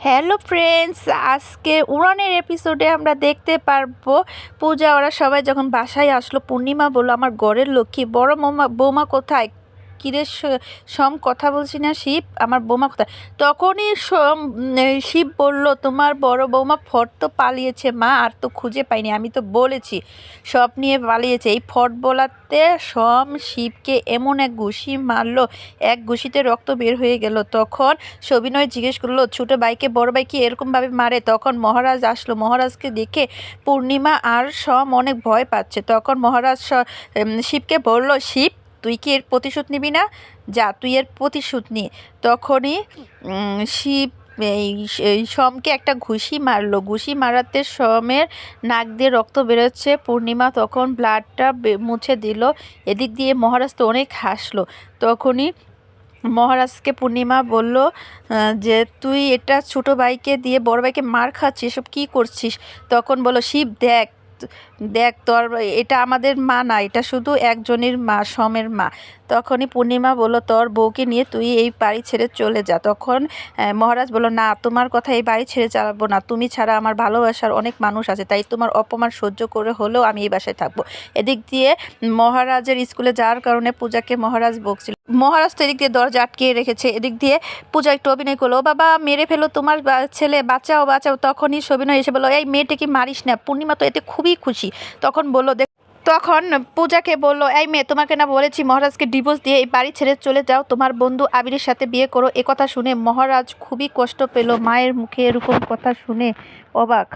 Hello friends, আজকে উড়ানের এপিসোডে আমরা দেখতে পারবো পূজা ওরা সবাই যখন বাসায় আসলো। পূর্ণিমা বলল, আমার ঘরের লক্ষ্মী বড় বৌমা কোথায়? কিরে সম, কথা বলছি না শিব, আমার বৌমা কোথায়? তখনই শিব বলল, তোমার বড় বৌমা ফট তো পালিয়েছে মা, আর তো খুঁজে পাইনি। আমি তো বলেছি সব নিয়ে পালিয়েছে। এই ফট বলাতে শিবকে এমন এক ঘুষি মারলো, এক ঘুষিতে রক্ত বের হয়ে গেল। তখন সবিনয় জিজ্ঞেস করলো, ছোট ভাইকে বড় ভাই কি এরকমভাবে মারে? তখন মহারাজ আসলো। মহারাজকে দেখে পূর্ণিমা আর অনেক ভয় পাচ্ছে। তখন মহারাজ শিবকে বলল, শিব তুই কি এর প্রতিশোধ নিবি না? যা, তুই এর প্রতিশোধ নি। তখনই শিব এই সমকে একটা ঘুষি মারলো। ঘুষি মারাতে সমের নাক দিয়ে রক্ত বেরোচ্ছে। পূর্ণিমা তখন ব্লাডটা মুছে দিল। এদিক দিয়ে মহারাজ তো অনেক হাসলো। তখনই মহারাজকে পূর্ণিমা বলল যে তুই এটা ছোট ভাইকে দিয়ে বড় ভাইকে মার খাচ্ছিস, এসব কী করছিস? তখন বলল, শিব দেখ দেখ, তোর এটা আমাদের মা না, এটা শুধু একজনের মা, সমের মা। তখনই পূর্ণিমা বলল, তোর বউকে নিয়ে তুই এই বাড়ি ছেড়ে চলে যা। তখন মহারাজ বলল, না, তোমার কথা এই বাড়ি ছেড়ে যাবো না। তুমি ছাড়া আমার ভালোবাসার অনেক মানুষ আছে, তাই তোমার অপমান সহ্য করে হলেও আমি এই বাসায় থাকবো। এদিক দিয়ে মহারাজের স্কুলে যাওয়ার কারণে পূজাকে মহারাজ বকছিল। মহারাজ তো এদিক দিয়ে দরজা আটকিয়ে রেখেছে। এদিক দিয়ে পূজা একটু অভিনয় করলো, ও বাবা মেরে ফেলো তোমার ছেলে, বাঁচাও বাঁচাও। তখনই সবিনয় এসে বললো, এই মেয়েটাকে মারিস না। পূর্ণিমা তো এতে খুবই খুশি। তখন বললো, তখন পূজাকে বলল, এই মেয়ে, তোমাকে না বলেছি মহারাজকে ডিভোর্স দিয়ে এই বাড়ি ছেড়ে চলে যাও, তোমার বন্ধু আবিরের সাথে বিয়ে করো। কথা শুনে মহারাজ খুবই কষ্ট পেল। মায়ের মুখে এরকম কথা শুনে অবাক।